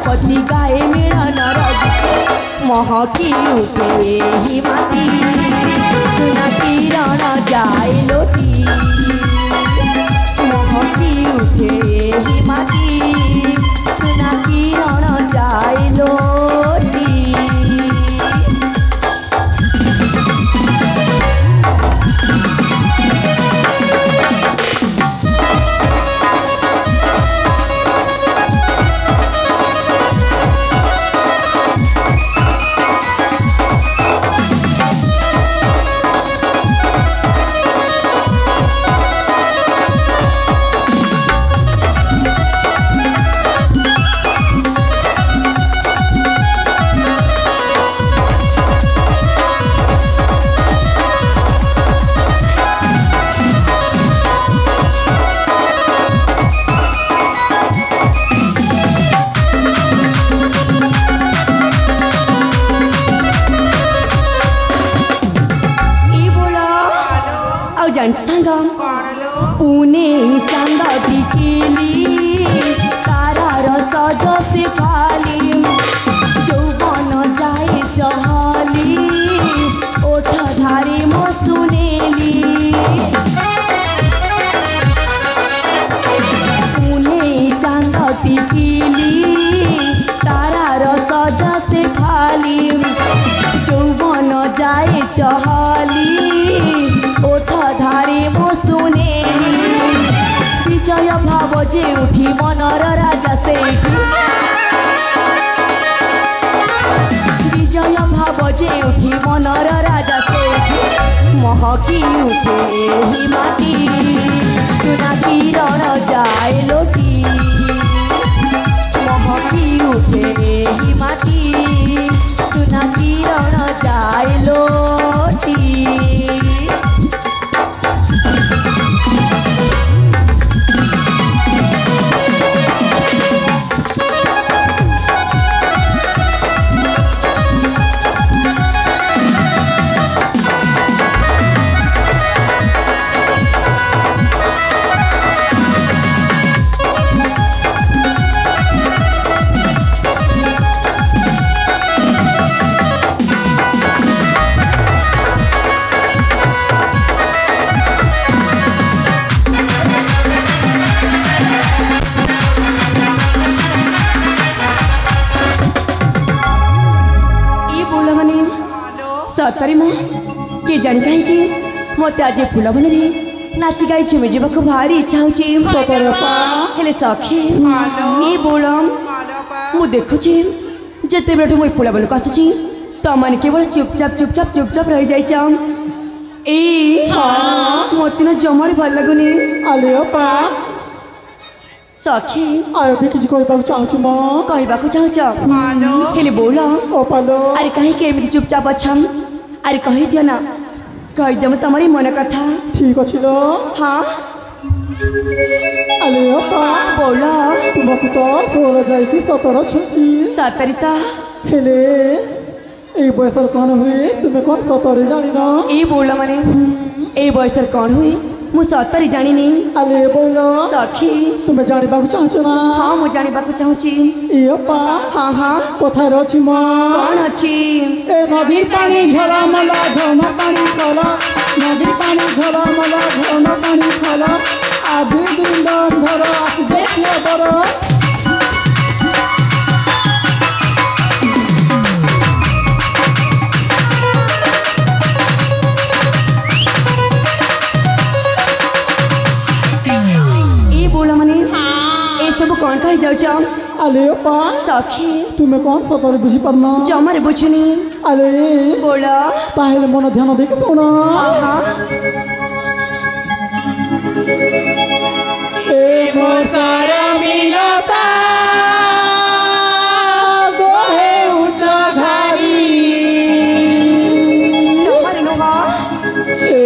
प्रजापति गाए मिलन महकी उठे ही माटी सुना किरण जाए लोटी महकी उठे ही माटी सुना किरण जाए लोटी। संगम पुणे चांदा बिकिली तारा रस जसे खाली जौवन जाए चहली ओठ धारे मो सुनेली पुणे चांदा बिकिली तारा रस जसे खाली जौवन जाए चहली ओठ धारे मो सुनेली विजय भाव जे उठी मनर राजा से विजय भाव जे उठी मनर राजा से महकी उठे ही माटी सुना किरण जाए लोटी महकी उठे ही माटी सुना किरण जाए लोटी। सतरी माँ किए जानी कहीं मत आज फुलवन नाची गाई झुमी जावाक भारी इच्छा होले सखी ये बोलम मु देखुची जिते बेठू मुई फुलवन को आसुची तमने केवल चुपचाप रही जाइछा मत ना जमार भल लगुनी आले अपा सखी आयो भी किसी कहबाक चाहूँ माँ कहबाक चाहूँ हेले बोल अरे कहीं केमी चुपचाप अच्छा अरे कही दिया ना कही दिया तुम्हारी मन कथा ठीक अच्छी लो हाँ आले अपा बोल तुमको तो 16 जाए 17 छुची सतरिता हेले ए बयसर कौन हुए तुम्हें कौन 17 जानी ना ए बोल माने ए बयसर कौन हुए मु 17 जानी नहीं आले बोलो सखी तुम्हें जानी बाबू चाहूँ ना हाँ मु जानी बाबू चाहूँची ए अपा हाँ हाँ कथा रही माँ कौन अच्छी ए नदी पानी झला मला झोना पानी खला नदी पानी झला मला झोना पानी खला आधी दिन दान धरा देखिए बरो सब कौन कही जाऊ आले अपा सखी तुम्हें कौन सतरे बुझी पारना जमारे बुझुनी आले बोला ताहेले मन ध्यान देके सुना हाँ हाँ